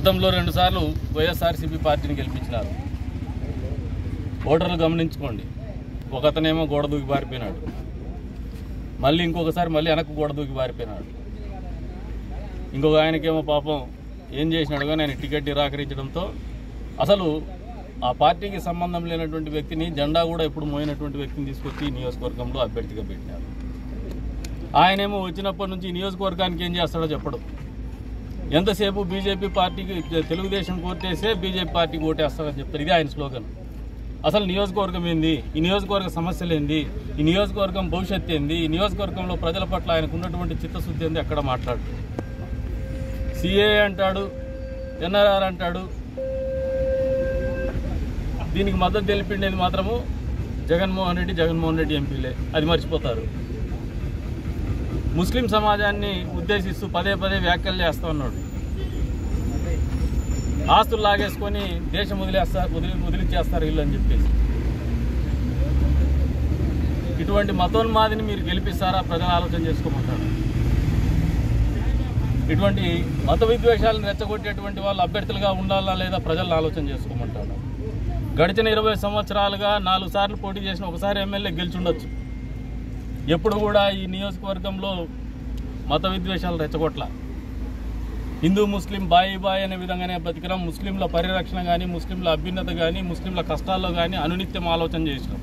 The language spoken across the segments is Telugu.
గతంలో 2 సార్లు వైఎస్ఆర్సీపీ పార్టీని గెలిపించినారు. ఓటర్లు గమనించుకోండి. ఒకతనేమో గోడ దూకి పారిపోయినాడు, మళ్ళీ ఇంకొకసారి మళ్ళీ వెనక్కు గోడ దూకి పారిపోయినాడు. ఇంకొక ఆయనకేమో పాపం ఏం చేసినాడు కానీ ఆయన టికెట్ నిరాకరించడంతో అసలు ఆ పార్టీకి సంబంధం లేనటువంటి వ్యక్తిని, జెండా కూడా ఎప్పుడు మోయినటువంటి వ్యక్తిని తీసుకొచ్చి నియోజకవర్గంలో అభ్యర్థిగా పెట్టినారు. ఆయనేమో వచ్చినప్పటి నుంచి ఈ నియోజకవర్గానికి ఏం చేస్తాడో చెప్పడు. ఎంతసేపు బీజేపీ పార్టీకి, తెలుగుదేశం కోటేసే బీజేపీ పార్టీకి ఓటేస్తాడని చెప్తారు. ఇదే ఆయన స్లోగన్. అసలు నియోజకవర్గం ఏంది, ఈ నియోజకవర్గ సమస్యలు ఏంది, ఈ నియోజకవర్గం భవిష్యత్తు ఏంది, ఈ నియోజకవర్గంలో ప్రజల పట్ల ఆయనకు ఉన్నటువంటి చిత్తశుద్ధి ఏంది అక్కడ మాట్లాడు. సిఏ అంటాడు, ఎన్ఆర్ఆర్ అంటాడు. దీనికి మద్దతు తెలిపిండేది మాత్రము జగన్మోహన్ రెడ్డి ఎంపీలే. అది మర్చిపోతారు. ముస్లిం సమాజాన్ని ఉద్దేశిస్తూ పదే వ్యాఖ్యలు చేస్తూ ఉన్నాడు. ఆస్తులు లాగేసుకొని దేశం వదిలిచ్చేస్తారు వీళ్ళు అని చెప్పేసి. ఇటువంటి మతోన్మాదిని మీరు గెలిపిస్తారా? ప్రజలు ఆలోచన చేసుకోమంటాడు. ఇటువంటి మత విద్వేషాలను రెచ్చగొట్టేటువంటి వాళ్ళు అభ్యర్థులుగా ఉండాలా లేదా ప్రజలను ఆలోచన చేసుకోమంటాడు. గడిచిన 20 సంవత్సరాలుగా 4 సార్లు పోటీ చేసిన, ఒకసారి ఎమ్మెల్యే గెలిచుండొచ్చు. ఎప్పుడు కూడా ఈ నియోజకవర్గంలో మత విద్వేషాలు రెచ్చగొట్ల. హిందూ ముస్లిం బాయి అనే విధంగానే బతికినాం. ముస్లింల పరిరక్షణ కానీ, ముస్లింల అభ్యున్నత కానీ, ముస్లింల కష్టాల్లో కానీ అనునిత్యం ఆలోచన చేసినాం.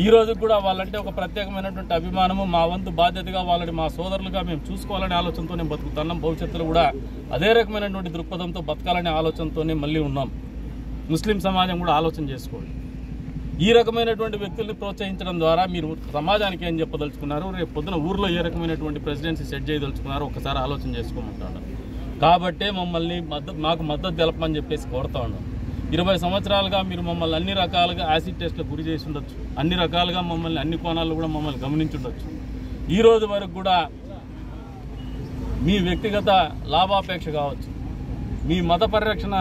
ఈ రోజు కూడా వాళ్ళంటే ఒక ప్రత్యేకమైనటువంటి అభిమానము, మా వంతు బాధ్యతగా వాళ్ళని మా సోదరులుగా మేము చూసుకోవాలనే ఆలోచనతోనే బతుకుతున్నాం. భవిష్యత్తులో కూడా అదే రకమైనటువంటి దృక్పథంతో బతకాలనే ఆలోచనతోనే మళ్ళీ ఉన్నాం. ముస్లిం సమాజం కూడా ఆలోచన చేసుకోండి. ఈ రకమైనటువంటి వ్యక్తుల్ని ప్రోత్సహించడం ద్వారా మీరు సమాజానికి ఏం చెప్పదలుచుకున్నారు, రేపు పొద్దున ఊర్లో ఏ రకమైనటువంటి ప్రెసిడెన్సీ సెట్ చేయదలుచుకున్నారో ఒకసారి ఆలోచన చేసుకోమంటాడు. కాబట్టే మమ్మల్ని మాకు మద్దతు తెలపమని చెప్పేసి కోరుతా ఉన్నాం. 20 సంవత్సరాలుగా మీరు మమ్మల్ని అన్ని రకాలుగా యాసిడ్ టెస్ట్లకు గురి చేసి ఉండొచ్చు, అన్ని రకాలుగా మమ్మల్ని అన్ని కోణాల్లో కూడా మమ్మల్ని గమనించుండొచ్చు. ఈ రోజు వరకు కూడా మీ వ్యక్తిగత లాభాపేక్ష కావచ్చు, మీ మత పరిరక్షణ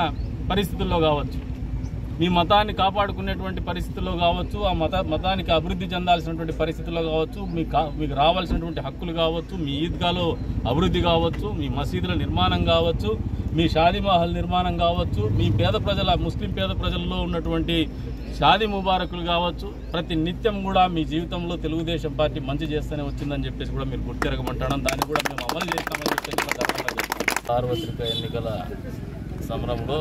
పరిస్థితుల్లో కావచ్చు, మీ మతాన్ని కాపాడుకునేటువంటి పరిస్థితుల్లో కావచ్చు, ఆ మతానికి అభివృద్ధి చెందాల్సినటువంటి పరిస్థితుల్లో కావచ్చు, మీకు రావాల్సినటువంటి హక్కులు కావచ్చు, మీ ఈద్గాలో అభివృద్ధి కావచ్చు, మీ మసీదుల నిర్మాణం కావచ్చు, మీ షాదీ మహల్ నిర్మాణం కావచ్చు, మీ ముస్లిం పేద ప్రజల్లో ఉన్నటువంటి షాదీ ముబారకులు కావచ్చు, ప్రతి నిత్యం కూడా మీ జీవితంలో తెలుగుదేశం పార్టీ మంచి చేస్తూనే వచ్చిందని చెప్పేసి కూడా మీరు గుర్తిరగమంటాం. దాన్ని కూడా మేము అమలు చేస్తామని చెప్పేసి సార్వత్రిక ఎన్నికల సమరంలో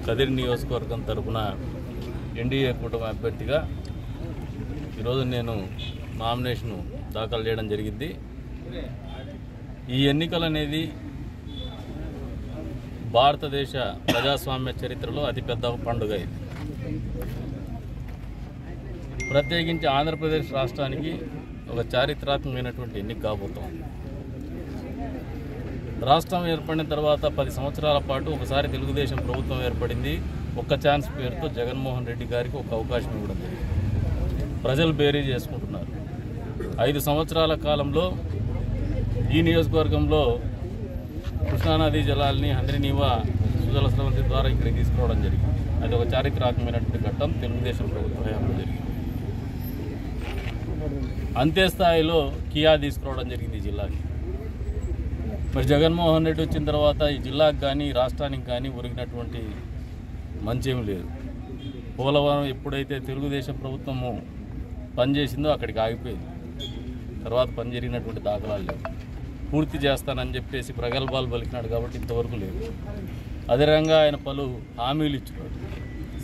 కదిరి నియోజకవర్గం తరఫున ఎన్డీఏ కూటమి అభ్యర్థిగా ఈరోజు నేను నామినేషన్ దాఖలు చేయడం జరిగింది. ఈ ఎన్నికలు అనేది భారతదేశ ప్రజాస్వామ్య చరిత్రలో అతిపెద్ద పండుగ ఇది. ప్రత్యేకించి ఆంధ్రప్రదేశ్ రాష్ట్రానికి ఒక చారిత్రాత్మకమైనటువంటి ఎన్నిక కాబోతోంది. రాష్ట్రం ఏర్పడిన తర్వాత 10 సంవత్సరాల పాటు ఒకసారి తెలుగుదేశం ప్రభుత్వం ఏర్పడింది. ఒక్క ఛాన్స్ పేరుతో జగన్మోహన్ రెడ్డి గారికి ఒక అవకాశం ఇవ్వడం జరిగింది. ప్రజలు బేరీ చేసుకుంటున్నారు. 5 సంవత్సరాల కాలంలో ఈ నియోజకవర్గంలో కృష్ణానదీ జలాల్ని హంద్రీనీవా సుజల స్రవంతి ద్వారా ఇక్కడికి తీసుకురావడం జరిగింది. అది ఒక చారిత్రాత్మకమైనటువంటి ఘట్టం తెలుగుదేశం ప్రభుత్వ హయాంలో జరిగింది. అంతే స్థాయిలో కియా తీసుకురావడం జరిగింది ఈ జిల్లాకి. మరి జగన్మోహన్ రెడ్డి వచ్చిన తర్వాత ఈ జిల్లాకు కానీ రాష్ట్రానికి కానీ ఒరిగినటువంటి మంచేమీ లేదు. పోలవరం ఎప్పుడైతే తెలుగుదేశం ప్రభుత్వము పనిచేసిందో అక్కడికి ఆగిపోయింది. తర్వాత పని జరిగినటువంటి దాఖలాలు లేవు. పూర్తి చేస్తానని చెప్పేసి ప్రగల్భాలు పలికినాడు కాబట్టి ఇంతవరకు లేదు. అదే రకంగా ఆయన పలు హామీలు ఇచ్చినాడు.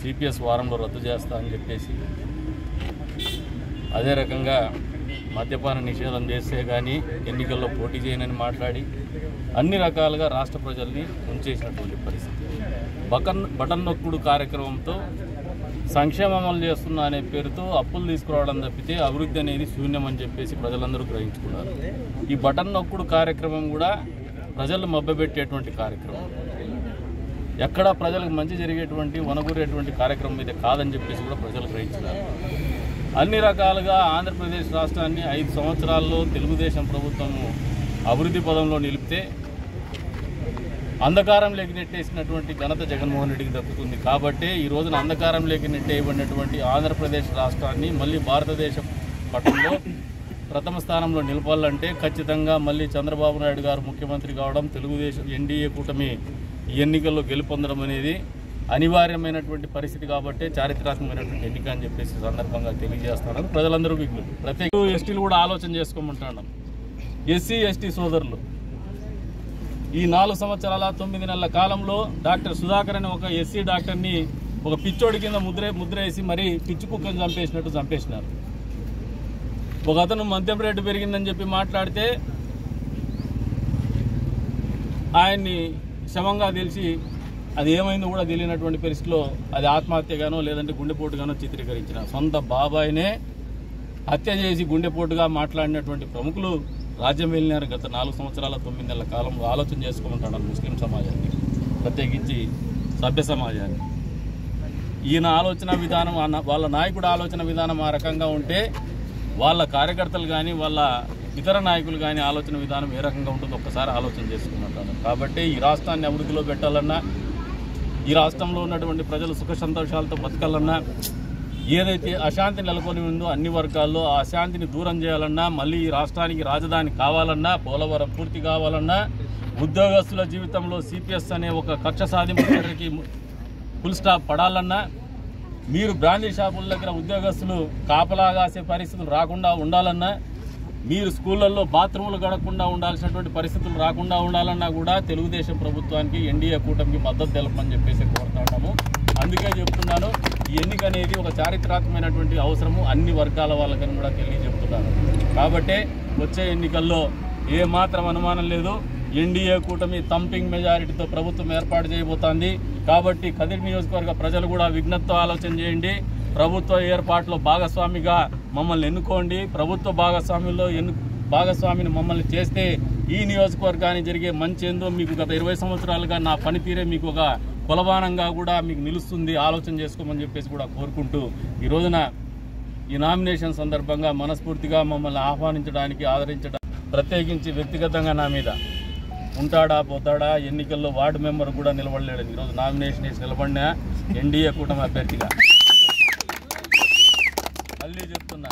సిపిఎస్ వారంలో రద్దు చేస్తా అని చెప్పేసి, అదే రకంగా మద్యపాన నిషేధం చేస్తే కానీ ఎన్నికల్లో పోటీ చేయనని మాట్లాడి అన్ని రకాలుగా రాష్ట్ర ప్రజల్ని ఉంచేసినటువంటి పరిస్థితి. బటన్ నొక్కుడు కార్యక్రమంతో సంక్షేమం అమలు చేస్తున్నా అనే పేరుతో అప్పులు తీసుకురావడం తప్పితే అభివృద్ధి అనేది శూన్యం అని చెప్పేసి ప్రజలందరూ గ్రహించుకున్నారు. ఈ బటన్ నొక్కుడు కార్యక్రమం కూడా ప్రజలు మభ్యపెట్టేటువంటి కార్యక్రమం, ఎక్కడా ప్రజలకు మంచి జరిగేటువంటి వనగూరేటువంటి కార్యక్రమం మీద కాదని చెప్పేసి కూడా ప్రజలు గ్రహించారు. అన్ని రకాలుగా ఆంధ్రప్రదేశ్ రాష్ట్రాన్ని 5 సంవత్సరాల్లో తెలుగుదేశం ప్రభుత్వము అభివృద్ధి పదంలో నిలిపితే అంధకారంలోకి నెట్టేసినటువంటి ఘనత జగన్మోహన్ రెడ్డికి దక్కుతుంది. కాబట్టి ఈ రోజున అంధకారంలోకి నెట్టేయబడినటువంటి ఆంధ్రప్రదేశ్ రాష్ట్రాన్ని మళ్ళీ భారతదేశ పట్టణంలో ప్రథమ స్థానంలో నిలపాలంటే ఖచ్చితంగా మళ్ళీ చంద్రబాబు నాయుడు గారు ముఖ్యమంత్రి కావడం, తెలుగుదేశం ఎన్డీఏ కూటమి ఈ ఎన్నికల్లో గెలుపొందడం అనేది అనివార్యమైనటువంటి పరిస్థితి కాబట్టి చారిత్రాత్మకమైనటువంటి ఎన్నిక అని చెప్పేసి సందర్భంగా తెలియజేస్తున్నాను. ప్రజలందరూ విజ్ఞప్తి, ప్రత్యేక ఎస్టీలు కూడా ఆలోచన చేసుకోమంటున్నాం. ఎస్సీ ఎస్టీ సోదరులు ఈ 4 సంవత్సరాల 9 నెలల కాలంలో డాక్టర్ సుధాకర్ అనే ఒక ఎస్సీ డాక్టర్ని ఒక పిచ్చోడి కింద ముద్ర వేసి మరీ పిచ్చి కుక్కను చంపేసినారు. ఒక అతను మద్యం రేటు పెరిగిందని చెప్పి మాట్లాడితే ఆయన్ని శవంగా తెలిసి అది ఏమైందో కూడా తెలియనటువంటి పరిస్థితిలో అది ఆత్మహత్యగానో లేదంటే గుండెపోటుగానో చిత్రీకరించిన సొంత బాబాయినే హత్య చేసి గుండెపోటుగా మాట్లాడినటువంటి ప్రముఖులు రాజ్యం వెళ్ళినారు. గత 4 సంవత్సరాల 9 నెలల కాలంలో ఆలోచన చేసుకోమంటాడు ముస్లిం సమాజాన్ని, ప్రత్యేకించి సభ్య సమాజాన్ని. ఈయన ఆలోచన విధానం, వాళ్ళ నాయకుడు ఆలోచన విధానం ఆ రకంగా ఉంటే వాళ్ళ కార్యకర్తలు కానీ వాళ్ళ ఇతర నాయకులు కానీ ఆలోచన విధానం ఏ రకంగా ఉంటుందో ఒక్కసారి ఆలోచన చేసుకుంటారు. కాబట్టి ఈ రాష్ట్రాన్ని అభివృద్ధిలో పెట్టాలన్నా, ఈ రాష్ట్రంలో ఉన్నటువంటి ప్రజలు సుఖ సంతోషాలతో బతకాలన్నా, ఏదైతే అశాంతి నెలకొని ఉందో అన్ని వర్గాల్లో ఆ అశాంతిని దూరం చేయాలన్నా, మళ్ళీ ఈ రాష్ట్రానికి రాజధాని కావాలన్నా, పోలవరం పూర్తి కావాలన్నా, ఉద్యోగస్తుల జీవితంలో సిపిఎస్ అనే ఒక కక్ష సాధింపు చర్యకి ఫుల్ స్టాప్ పడాలన్నా, మీరు బ్రాండీ షాపుల దగ్గర ఉద్యోగస్తులు కాపలా కాసే పరిస్థితులు రాకుండా ఉండాలన్నా, మీరు స్కూళ్ళల్లో బాత్రూములు గడకుండా ఉండాల్సినటువంటి పరిస్థితులు రాకుండా ఉండాలన్నా కూడా తెలుగుదేశం ప్రభుత్వానికి ఎన్డీఏ కూటమికి మద్దతు తెలపని చెప్పేసి కోరుతా ఉన్నాము. అందుకే చెప్తున్నాను, ఈ ఎన్నిక అనేది ఒక చారిత్రాత్మకమైనటువంటి అవసరము, అన్ని వర్గాల వాళ్ళకని కూడా తెలియజెప్తున్నాను. కాబట్టి వచ్చే ఎన్నికల్లో ఏమాత్రం అనుమానం లేదు, ఎన్డీఏ కూటమి థంపింగ్ మెజారిటీతో ప్రభుత్వం ఏర్పాటు చేయబోతోంది. కాబట్టి కదిరి నియోజకవర్గ ప్రజలు కూడా విజ్ఞప్తితో ఆలోచన చేయండి. ప్రభుత్వ ఏర్పాటులో భాగస్వామిగా మమ్మల్ని ఎన్నుకోండి. ప్రభుత్వ భాగస్వామిని మమ్మల్ని చేస్తే ఈ నియోజకవర్గానికి జరిగే మంచి ఏందో మీకు గత 20 సంవత్సరాలుగా నా పనితీరే మీకు ఒక కొలబానంగా కూడా మీకు నిలుస్తుంది. ఆలోచన చేసుకోమని చెప్పేసి కూడా కోరుకుంటూ ఈ రోజున ఈ నామినేషన్ సందర్భంగా మనస్ఫూర్తిగా మమ్మల్ని ఆహ్వానించడానికి, ఆదరించడానికి, ప్రత్యేకించి వ్యక్తిగతంగా నా మీద ఉంటాడా పోతాడా, ఎన్నికల్లో వార్డు మెంబర్ కూడా నిలబడలేడు. ఈరోజు నామినేషన్ వేసి నిలబడిన ఎన్డీఏ కూటమి అభ్యర్థిగా మళ్ళీ చెప్తున్నా,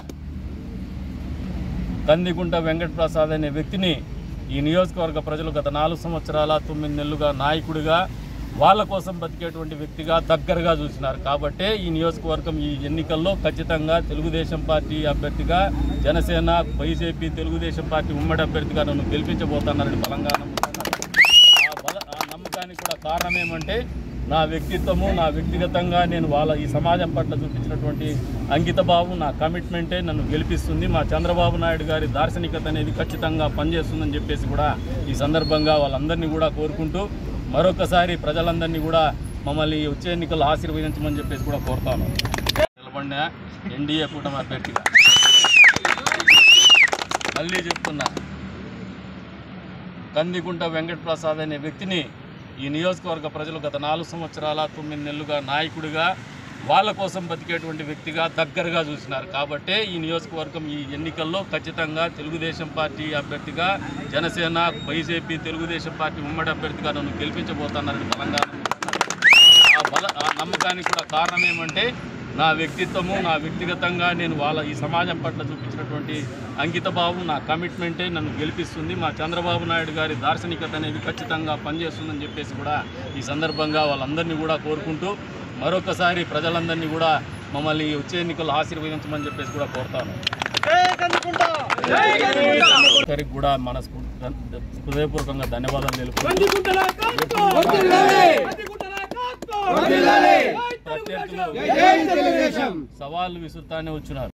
కందికుంట వెంకటప్రసాద్ అనే వ్యక్తిని ఈ నియోజకవర్గ ప్రజలు గత 4 సంవత్సరాల 9 నెలలుగా నాయకుడిగా, వాళ్ళ కోసం బతికేటువంటి వ్యక్తిగా దగ్గరగా చూసినారు. కాబట్టి ఈ నియోజకవర్గం ఈ ఎన్నికల్లో ఖచ్చితంగా తెలుగుదేశం పార్టీ అభ్యర్థిగా, జనసేన, బీజేపీ, తెలుగుదేశం పార్టీ ఉమ్మడి అభ్యర్థిగా నన్ను గెలిపించబోతున్నారని బలంగా నమ్ముతున్నారు. ఆ నమ్మకానికి కూడా కారణం ఏమంటే నా వ్యక్తిత్వము, నా వ్యక్తిగతంగా నేను ఈ సమాజం పట్ల చూపించినటువంటి అంకితభావం, నా కమిట్మెంటే నన్ను గెలిపిస్తుంది. మా చంద్రబాబు నాయుడు గారి దార్శనికత అనేది ఖచ్చితంగా పనిచేస్తుందని చెప్పేసి కూడా ఈ సందర్భంగా వాళ్ళందరినీ కూడా కోరుకుంటూ మరొకసారి ప్రజలందరినీ కూడా మమ్మల్ని వచ్చే ఎన్నికలు ఆశీర్వదించమని చెప్పేసి కూడా కోరుతాను. నిలబడిన ఎన్డీఏ కూటమి అభ్యర్థిగా మళ్ళీ చెప్తున్నా, కందికుంట వెంకటప్రసాద్ అనే వ్యక్తిని ఈ నియోజకవర్గ ప్రజలు గత 4 సంవత్సరాల 9 నెలలుగా నాయకుడిగా, వాళ్ళ కోసం బతికేటువంటి వ్యక్తిగా దగ్గరగా చూసినారు. కాబట్టి ఈ నియోజకవర్గం ఈ ఎన్నికల్లో ఖచ్చితంగా తెలుగుదేశం పార్టీ అభ్యర్థిగా, జనసేన, బీజేపీ, తెలుగుదేశం పార్టీ ఉమ్మడి అభ్యర్థిగా నన్ను గెలిపించబోతున్నారని బలంగా నమ్ముతున్నారు. ఆ నమ్మకానికి కూడా కారణం ఏమంటే నా వ్యక్తిత్వము, నా వ్యక్తిగతంగా నేను ఈ సమాజం పట్ల చూపించినటువంటి అంకితభావం, నా కమిట్మెంటే నన్ను గెలిపిస్తుంది. మా చంద్రబాబు నాయుడు గారి దార్శనికత అనేది ఖచ్చితంగా పనిచేస్తుందని చెప్పేసి కూడా ఈ సందర్భంగా వాళ్ళందరినీ కూడా కోరుకుంటూ మరొకసారి ప్రజలందరినీ కూడా మమ్మల్ని వచ్చే ఎన్నికలు ఆశీర్వదించమని చెప్పేసి కూడా కోరుతాను. ఒకరికి కూడా హృదయపూర్వకంగా ధన్యవాదాలు తెలుపుతున్నాను. ప్రత్యర్థులు సవాళ్లు విసురుతానే వచ్చినారు.